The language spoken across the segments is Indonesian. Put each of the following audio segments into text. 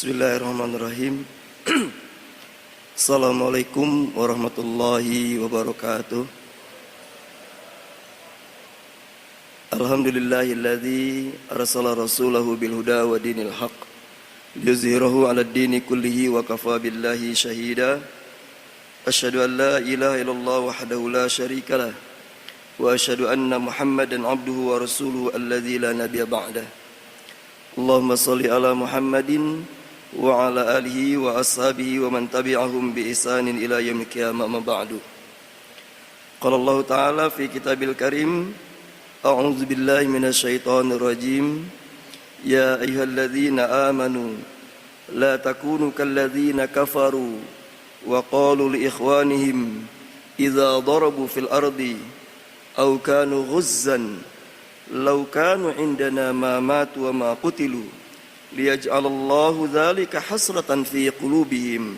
Bismillahirrahmanirrahim. Assalamualaikum warahmatullahi wabarakatuh. Alhamdulillahilladzi arsala rasulahu bil huda wa dinil haq liyuzhirahu 'alad dini kullihi wa kafa billahi shahida. Asyhadu an la ilaha illallah wahdahu la syarikalah wa asyhadu anna Muhammadan 'abduhu wa rasuluhu alladzi la nabiyya ba'dah. Allahumma shalli ala Muhammadin wa ala alihi wa ashabihi wa man tabi'ahum bi ihsanin ila yaumil qiyamah ma ba'du. Qala Allah Ta'ala fi kitabil karim, a'udzu billahi minasyaitonir rajim. Ya ayyuhalladzina amanu la takunu kalladzina kafaru wa qalu li ikhwanihim idza darabu fil ardi aw kanu ghuzzan law kanu indana ma matu wa ma qutilu liyaj'alallahu dzalika hasratan fi qulubihim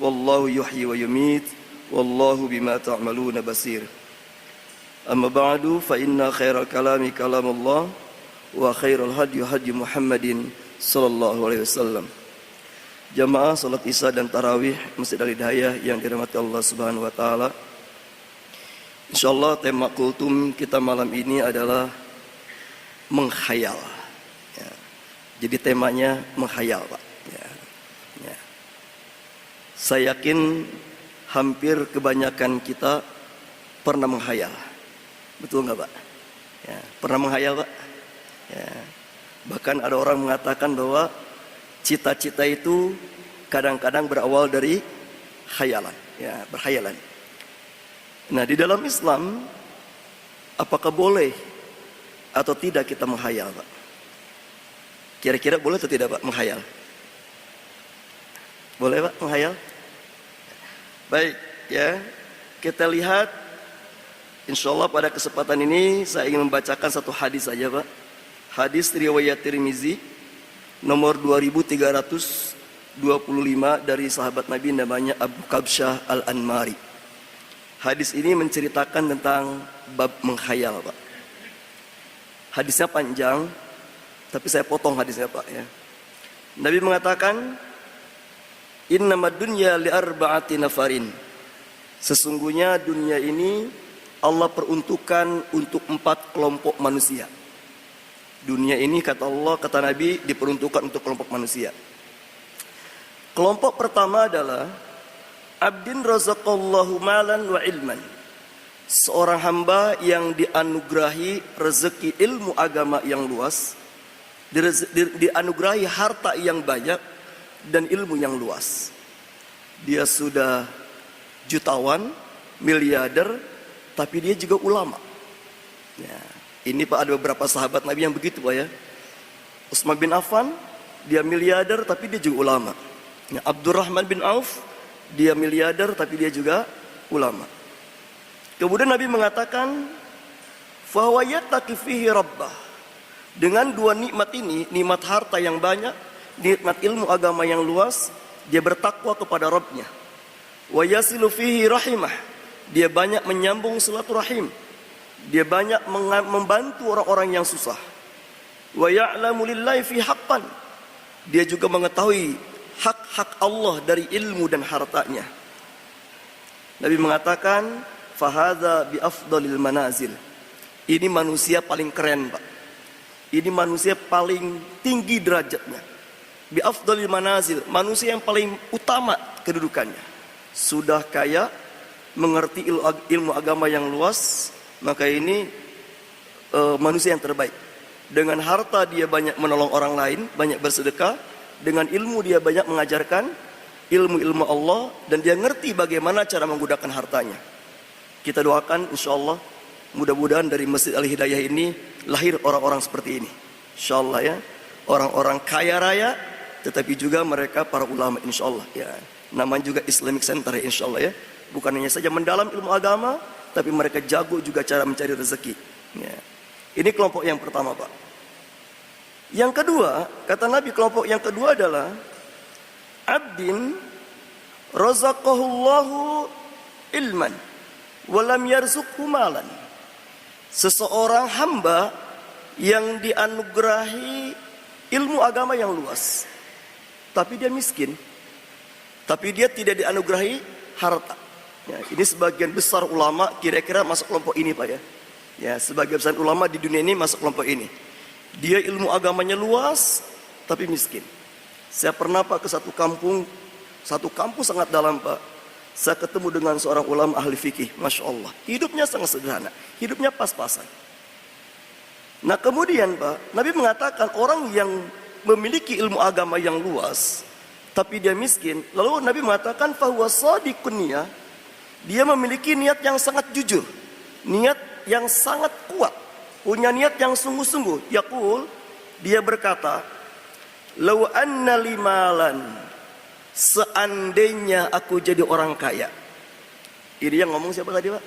wallahu yuhyi wa yumiit wallahu bima ta'maluna basir. Amma ba'du fa inna khairal kalami kalamullah wa khairal hadyi hadyi Muhammadin sallallahu alaihi wasallam. Jamaah salat Isya dan tarawih Masjid Al-Hidayah yang dirahmati Allah Subhanahu wa taala. Insyaallah tema kultum kita malam ini adalah menghayal. Jadi temanya menghayal, Pak. Ya. Saya yakin hampir kebanyakan kita pernah menghayal. Betul nggak, Pak? Ya, pernah menghayal, Pak? Ya. Bahkan ada orang mengatakan bahwa cita-cita itu kadang-kadang berawal dari khayalan, ya, berkhayalan. Nah, di dalam Islam, apakah boleh atau tidak kita menghayal, Pak? Kira-kira boleh atau tidak, Pak, menghayal? Boleh, Pak, menghayal? Baik, ya. Kita lihat, insyaallah pada kesempatan ini saya ingin membacakan satu hadis saja, Pak. Hadis riwayat Tirmizi nomor 2325 dari sahabat Nabi namanya Abu Kabsyah Al-Anmari. Hadis ini menceritakan tentang bab menghayal, Pak. Hadisnya panjang, tapi saya potong hadisnya, Pak, ya. Nabi mengatakan, innamad dunya li arba'ati nafarin. Sesungguhnya dunia ini Allah peruntukkan untuk 4 kelompok manusia. Dunia ini kata Allah, kata Nabi, diperuntukkan untuk kelompok manusia. Kelompok pertama adalah abdin razaqallahu malan wa ilman. Seorang hamba yang dianugerahi rezeki ilmu agama yang luas, dianugerahi harta yang banyak dan ilmu yang luas. Dia sudah jutawan, miliarder, tapi dia juga ulama. Ya, ini, Pak, ada beberapa sahabat Nabi yang begitu, Pak, ya. Utsman bin Affan, dia miliarder tapi dia juga ulama. Ya, Abdurrahman bin Auf, dia miliarder tapi dia juga ulama. Kemudian Nabi mengatakan, fa huwa yattaqi fihi rabbah. Dengan 2 nikmat ini, nikmat harta yang banyak, nikmat ilmu agama yang luas, dia bertakwa kepada Rabbnya. Wa yasilu fihi rahimah. Dia banyak menyambung silaturahim. Dia banyak membantu orang-orang yang susah. Wa ya'lamu lillahi fi haqqan. Dia juga mengetahui hak-hak Allah dari ilmu dan hartanya. Nabi mengatakan, fahadha bi afdalil manazil. Ini manusia paling keren, Pak. Ini manusia paling tinggi derajatnya. Bi afdalil manazil, manusia yang paling utama kedudukannya. Sudah kaya, mengerti ilmu agama yang luas, maka ini manusia yang terbaik. Dengan harta dia banyak menolong orang lain, banyak bersedekah. Dengan ilmu dia banyak mengajarkan ilmu-ilmu Allah, dan dia ngerti bagaimana cara menggunakan hartanya. Kita doakan insyaallah mudah-mudahan dari Masjid Al-Hidayah ini lahir orang-orang seperti ini. Insyaallah, ya. Orang-orang kaya raya tetapi juga mereka para ulama, insyaallah, ya. Namanya juga Islamic Center, ya, insyaallah, ya. Bukan hanya saja mendalam ilmu agama, tapi mereka jago juga cara mencari rezeki. Ya. Ini kelompok yang pertama, Pak. Yang kedua, kata Nabi, kelompok yang kedua adalah abdin razaqahullahu ilman walam yarzuqhu malan. Seseorang hamba yang dianugerahi ilmu agama yang luas, tapi dia miskin. Tapi dia tidak dianugerahi harta. Ya, ini sebagian besar ulama kira-kira masuk kelompok ini Pak ya. Ya, sebagian besar ulama di dunia ini masuk kelompok ini. Dia ilmu agamanya luas, tapi miskin. Saya pernah Pak ke satu kampung sangat dalam Pak. Saya ketemu dengan seorang ulama ahli fikih, Masya Allah. Hidupnya sangat sederhana, hidupnya pas-pasan. Nah kemudian Pak, Nabi mengatakan orang yang memiliki ilmu agama yang luas, tapi dia miskin. Lalu Nabi mengatakan, fahuwa shadiqun niyah. Dia memiliki niat yang sangat jujur, niat yang sangat kuat, punya niat yang sungguh-sungguh. Yaqul, dia berkata, "Lau anna limalan, seandainya aku jadi orang kaya." Ini yang ngomong siapa tadi Pak?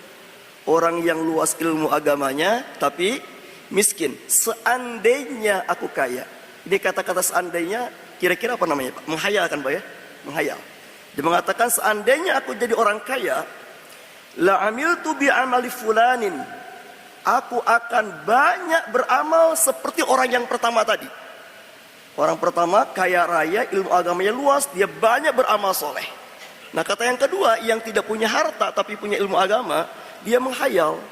Orang yang luas ilmu agamanya tapi miskin. Seandainya aku kaya. Ini kata-kata seandainya kira-kira apa namanya Pak? Menghayal kan Pak ya? Menghayal. Dia mengatakan seandainya aku jadi orang kaya, la amiltu bi amali fulanin. Aku akan banyak beramal seperti orang yang pertama tadi. Orang pertama kaya raya, ilmu agamanya luas, dia banyak beramal soleh. Nah kata yang kedua, yang tidak punya harta tapi punya ilmu agama, dia menghayal.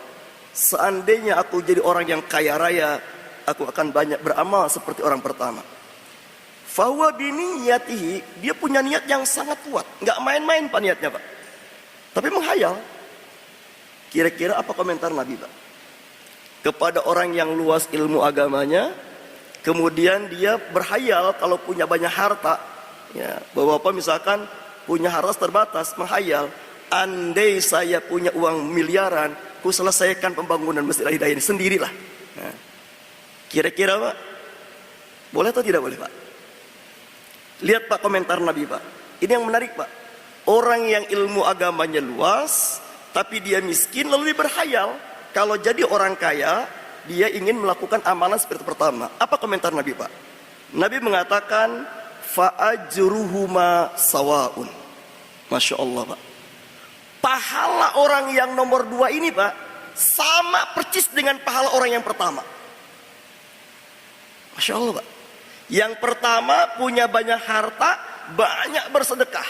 Seandainya aku jadi orang yang kaya raya, aku akan banyak beramal seperti orang pertama. Fahuwa biniyatihi, dia punya niat yang sangat kuat, nggak main-main Pak niatnya Pak. Tapi menghayal. Kira-kira apa komentar Nabi Pak? Kepada orang yang luas ilmu agamanya, kemudian dia berhayal kalau punya banyak harta, ya, bahwa apa misalkan punya harta terbatas, menghayal, andai saya punya uang miliaran, ku selesaikan pembangunan Masjid Al-Hidayah ini sendirilah. Nah, kira-kira Pak, boleh atau tidak boleh Pak? Lihat Pak komentar Nabi Pak. Ini yang menarik Pak. Orang yang ilmu agamanya luas, tapi dia miskin, lalu dia berhayal kalau jadi orang kaya, dia ingin melakukan amalan seperti pertama. Apa komentar Nabi Pak? Nabi mengatakan, fa'ajruhuma sawaun. Masya Allah Pak. Pahala orang yang nomor 2 ini Pak, sama persis dengan pahala orang yang pertama. Masya Allah Pak. Yang pertama punya banyak harta, banyak bersedekah.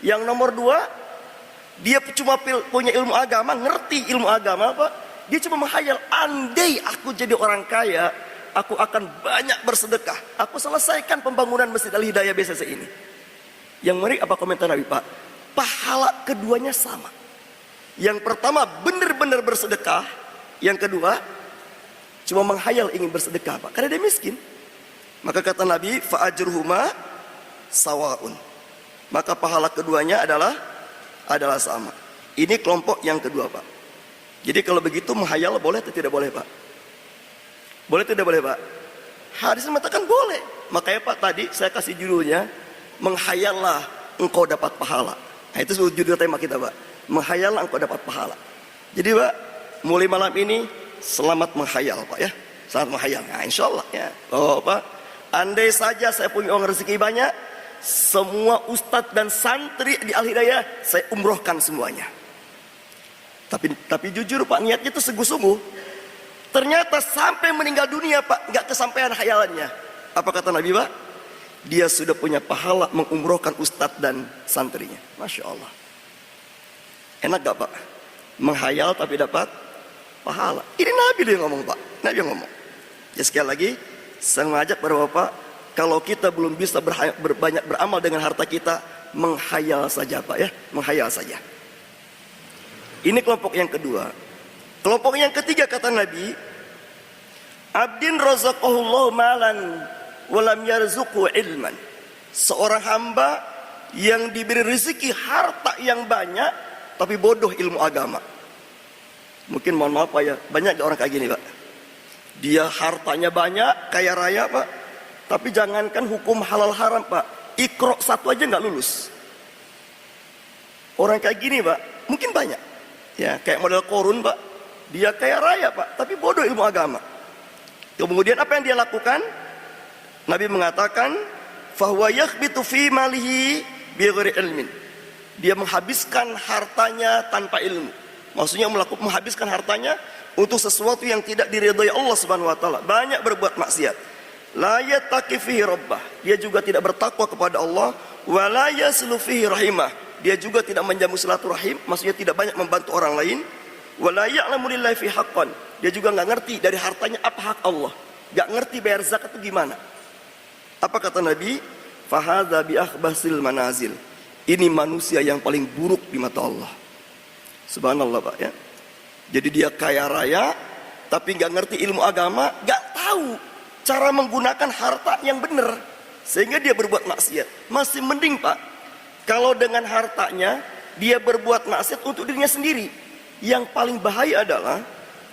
Yang nomor 2, dia cuma punya ilmu agama, ngerti ilmu agama Pak. Dia cuma menghayal, andai aku jadi orang kaya, aku akan banyak bersedekah. Aku selesaikan pembangunan Masjid Al-Hidayah BCC ini. Yang menarik apa komentar Nabi Pak? Pahala keduanya sama. Yang pertama benar-benar bersedekah. Yang kedua cuma menghayal ingin bersedekah Pak, karena dia miskin. Maka kata Nabi, fa'ajruhuma sawaun. Maka pahala keduanya adalah sama. Ini kelompok yang kedua Pak. Jadi kalau begitu menghayal boleh atau tidak boleh Pak? Boleh atau tidak boleh Pak? Hadis mengatakan boleh. Makanya Pak tadi saya kasih judulnya, menghayallah engkau dapat pahala. Nah itu judul tema kita Pak. Menghayallah engkau dapat pahala. Jadi Pak, mulai malam ini selamat menghayal Pak ya. Selamat menghayal. Nah insya Allah ya. Oh Pak, andai saja saya punya uang rezeki banyak, semua ustadz dan santri di Al-Hidayah saya umrohkan semuanya. Tapi jujur Pak, niatnya itu sungguh-sungguh. Ternyata sampai meninggal dunia Pak, nggak kesampaian hayalannya. Apa kata Nabi Pak? Dia sudah punya pahala mengumrohkan ustadz dan santrinya. Masya Allah. Enak gak Pak? Menghayal tapi dapat pahala. Ini Nabi dia ngomong Pak. Nabi yang ngomong. Ya sekali lagi, saya mengajak kepada Bapak, kalau kita belum bisa banyak beramal dengan harta kita, menghayal saja Pak ya, menghayal saja. Ini kelompok yang kedua. Kelompok yang ketiga kata Nabi, abdin razaqahullahu malan walam yarzuqhu ilman. Seorang hamba yang diberi rezeki harta yang banyak tapi bodoh ilmu agama. Mungkin mohon maaf Pak ya, banyak orang kayak gini Pak. Dia hartanya banyak, kaya raya Pak, tapi jangankan hukum halal haram Pak, Iqra 1 aja nggak lulus. Orang kayak gini Pak, mungkin banyak. Ya, kayak model Korun Pak, dia kaya raya Pak, tapi bodoh ilmu agama. Kemudian apa yang dia lakukan? Nabi mengatakan, fahuwa yakhbitu fi malihi bighairi ilmin. Dia menghabiskan hartanya tanpa ilmu. Maksudnya menghabiskan hartanya untuk sesuatu yang tidak diridhai Allah Subhanahu wa taala. Banyak berbuat maksiat. la yattaqi fihi rabbah, dia juga tidak bertakwa kepada Allah, wa la yaslu fihi rahimah, dia juga tidak menjamu silaturahim, maksudnya tidak banyak membantu orang lain, wa la ya'lamu lillahi fi haqqan, dia juga nggak ngerti dari hartanya apa hak Allah, nggak ngerti bayar zakat itu gimana. Apa kata Nabi? Fahadza bi akhbasil manazil, ini manusia yang paling buruk di mata Allah. Subhanallah Pak ya. Jadi dia kaya raya tapi nggak ngerti ilmu agama, nggak tahu cara menggunakan harta yang benar, sehingga dia berbuat maksiat. Masih mending Pak kalau dengan hartanya dia berbuat maksiat untuk dirinya sendiri. Yang paling bahaya adalah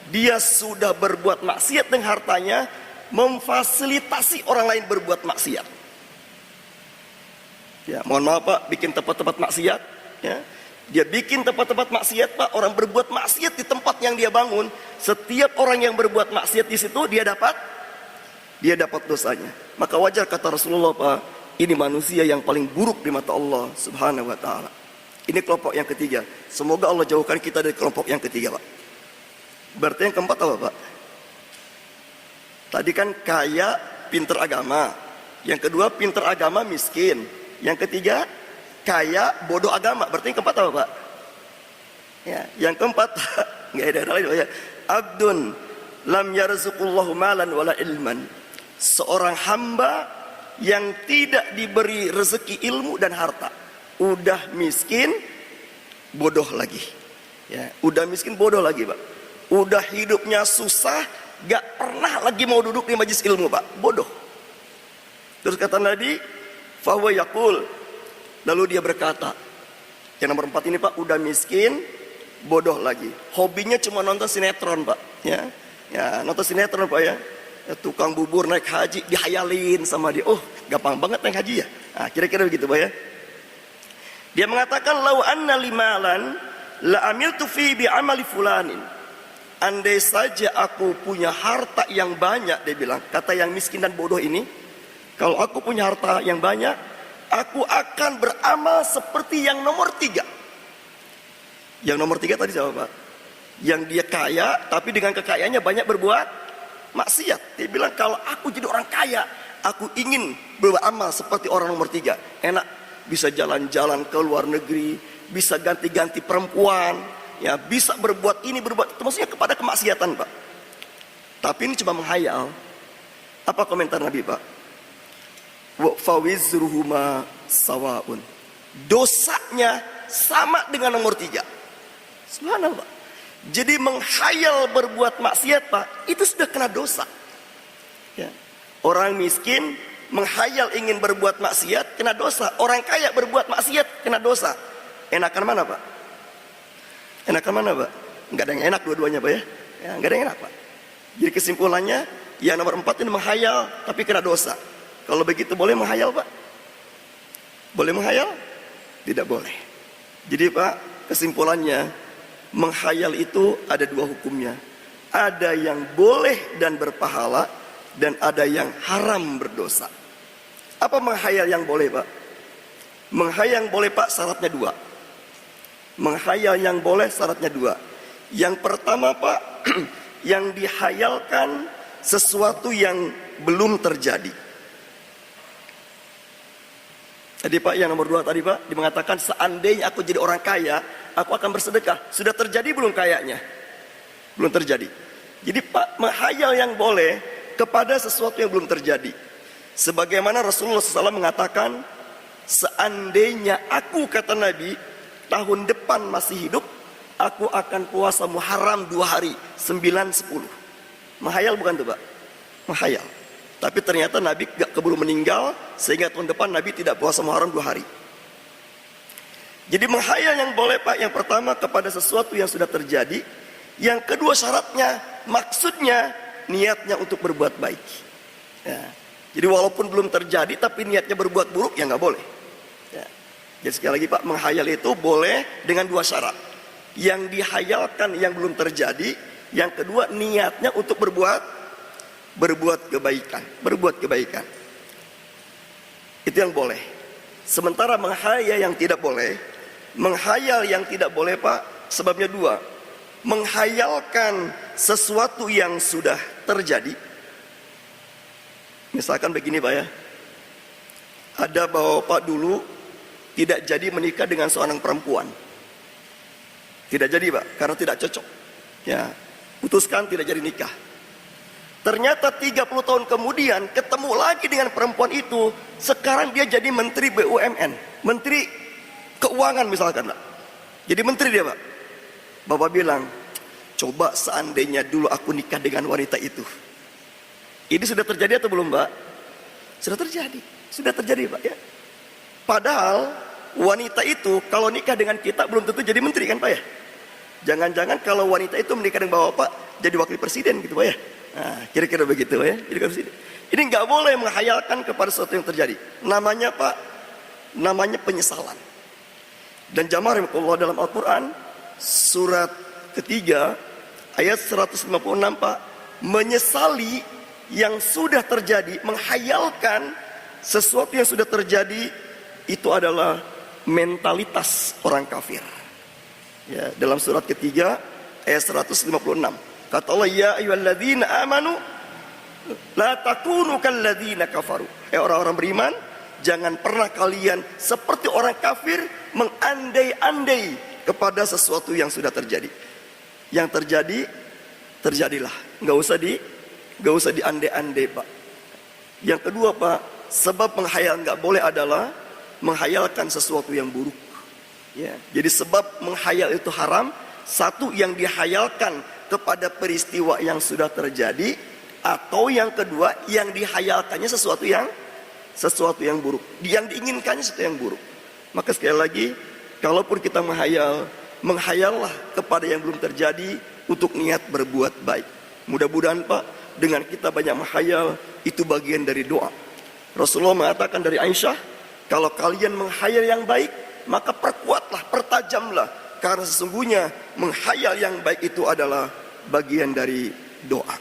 dia sudah berbuat maksiat dengan hartanya, memfasilitasi orang lain berbuat maksiat. Ya, mohon maaf Pak, bikin tempat-tempat maksiat ya. Dia bikin tempat-tempat maksiat Pak, orang berbuat maksiat di tempat yang dia bangun. Setiap orang yang berbuat maksiat di situ dia dapat dosanya. Maka wajar kata Rasulullah Pak, ini manusia yang paling buruk di mata Allah Subhanahu wa taala. Ini kelompok yang ketiga. Semoga Allah jauhkan kita dari kelompok yang ketiga Pak. Berarti yang keempat apa Pak? Tadi kan kaya, pinter agama. Yang kedua pinter agama, miskin. Yang ketiga kaya, bodoh agama. Berarti yang keempat apa Pak? Ya, yang keempat nggak ada lain Pak ya. Abdun lam yarzuqullahu malan wala ilman. Seorang hamba yang tidak diberi rezeki ilmu dan harta. Udah miskin, bodoh lagi. Ya, udah miskin, bodoh lagi Pak. Udah hidupnya susah, gak pernah lagi mau duduk di majelis ilmu Pak. Bodoh. Terus kata Nabi, fahuwa yaqul, lalu dia berkata, yang nomor 4 ini Pak, udah miskin, bodoh lagi. Hobinya cuma nonton sinetron Pak. Ya, nonton sinetron Pak ya. Tukang bubur naik haji, dihayalin sama dia. Oh, gampang banget naik haji ya. Nah, kira-kira begitu Pak ya. Dia mengatakan, lau anna limalan la amiltu fi bi amali fulanin. Andai saja aku punya harta yang banyak, dia bilang, kata yang miskin dan bodoh ini, kalau aku punya harta yang banyak, aku akan beramal seperti yang nomor 3. Yang nomor 3 tadi siapa Pak? Yang dia kaya, tapi dengan kekayaannya banyak berbuat maksiat. Dia bilang, kalau aku jadi orang kaya, aku ingin beramal seperti orang nomor 3. Enak, bisa jalan-jalan ke luar negeri, bisa ganti-ganti perempuan, ya bisa berbuat ini, berbuat itu, maksudnya kepada kemaksiatan Pak. Tapi ini cuma menghayal. Apa komentar Nabi Pak? Wa fawizruhuma sawaun. Dosanya sama dengan nomor 3. Subhanallah. Jadi menghayal berbuat maksiat Pak, itu sudah kena dosa. Ya. Orang miskin menghayal ingin berbuat maksiat, kena dosa. Orang kaya berbuat maksiat, kena dosa. Enakan mana Pak? Enakan mana Pak? Enggak ada yang enak dua-duanya Pak ya. Enggak ada yang enak Pak. Jadi kesimpulannya, yang nomor 4 ini menghayal tapi kena dosa. Kalau begitu boleh menghayal Pak? Boleh menghayal? Tidak boleh. Jadi Pak, kesimpulannya, menghayal itu ada 2 hukumnya. Ada yang boleh dan berpahala, dan ada yang haram berdosa. Apa menghayal yang boleh Pak? Menghayal yang boleh Pak syaratnya 2. Menghayal yang boleh syaratnya 2. Yang pertama Pak, yang dihayalkan sesuatu yang belum terjadi. Tadi Pak yang nomor 2 tadi Pak, dia mengatakan seandainya aku jadi orang kaya, aku akan bersedekah. Sudah terjadi belum kayaknya? Belum terjadi. Jadi Pak, menghayal yang boleh kepada sesuatu yang belum terjadi. Sebagaimana Rasulullah SAW mengatakan, seandainya aku, kata Nabi, tahun depan masih hidup, aku akan puasa Muharram 2 hari, 9-10. Menghayal bukan tuh Pak? Menghayal. Tapi ternyata Nabi gak keburu meninggal, sehingga tahun depan Nabi tidak puasa Muharram 2 hari. Jadi menghayal yang boleh Pak, yang pertama kepada sesuatu yang sudah terjadi. Yang kedua syaratnya, maksudnya niatnya untuk berbuat baik. Ya. Jadi walaupun belum terjadi, tapi niatnya berbuat buruk, ya nggak boleh. Ya. Jadi sekali lagi Pak, menghayal itu boleh dengan 2 syarat. Yang dihayalkan yang belum terjadi, yang kedua niatnya untuk berbuat kebaikan. Itu yang boleh. Sementara menghayal yang tidak boleh Pak, sebabnya 2. Menghayalkan sesuatu yang sudah terjadi, Misalkan begini Pak ya, ada bapak dulu tidak jadi menikah dengan seorang perempuan. Tidak jadi Pak, karena tidak cocok. Ya, putuskan tidak jadi nikah. Ternyata 30 tahun kemudian ketemu lagi dengan perempuan itu. Sekarang dia jadi menteri BUMN, menteri keuangan misalkan Pak. Jadi menteri dia Pak. Bapak bilang, coba seandainya dulu aku nikah dengan wanita itu. Ini sudah terjadi atau belum Pak? Sudah terjadi Pak ya. Padahal wanita itu kalau nikah dengan kita belum tentu jadi menteri kan Pak ya. Jangan-jangan kalau wanita itu menikah dengan Bapak jadi wakil presiden gitu Pak ya. Nah, kira-kira begitu Pak ya. Jadi presiden. Ini nggak boleh menghayalkan kepada sesuatu yang terjadi. Namanya Pak, namanya penyesalan. Dan jamaah rahimakumullah dalam Al-Quran surat ketiga ayat 156 Pak, menyesali yang sudah terjadi, menghayalkan sesuatu yang sudah terjadi, itu adalah mentalitas orang kafir. Ya, dalam surat ketiga ayat 156 kata Allah, ya ayyuhalladzina amanu la takunu kalladzina kafaru. Orang-orang beriman, jangan pernah kalian seperti orang kafir mengandai-andai kepada sesuatu yang sudah terjadi. Yang terjadi, terjadilah. Nggak usah diandai-andai Pak. Yang kedua Pak, sebab menghayal nggak boleh adalah menghayalkan sesuatu yang buruk. Ya, jadi sebab menghayal itu haram. Satu, yang dihayalkan kepada peristiwa yang sudah terjadi, atau yang kedua, yang dihayalkannya sesuatu yang buruk. Yang diinginkannya sesuatu yang buruk. Maka sekali lagi, kalaupun kita menghayallah kepada yang belum terjadi untuk niat berbuat baik. Mudah-mudahan Pak, dengan kita banyak menghayal, itu bagian dari doa. Rasulullah mengatakan dari Aisyah, kalau kalian menghayal yang baik, maka perkuatlah, pertajamlah. Karena sesungguhnya menghayal yang baik itu adalah bagian dari doa.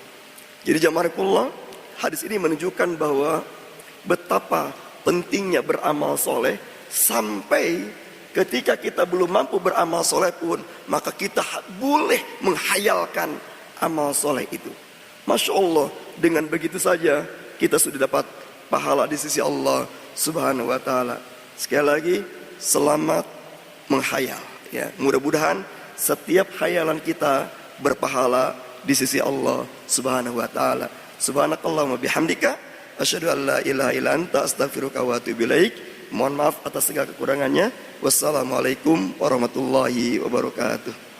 Jadi jamaah rahimakumullah, hadis ini menunjukkan bahwa betapa pentingnya beramal soleh. Sampai ketika kita belum mampu beramal soleh pun, maka kita boleh menghayalkan amal soleh itu. Masya Allah, dengan begitu saja kita sudah dapat pahala di sisi Allah Subhanahu wa Ta'ala. Sekali lagi, selamat menghayal. Ya, mudah-mudahan setiap khayalan kita berpahala di sisi Allah Subhanahu wa Ta'ala. Subhanakallahumma bihamdika asyhadu an la ilaha illa anta astaghfiruka wa atubu ilaik. Mohon maaf atas segala kekurangannya. Wassalamualaikum warahmatullahi wabarakatuh.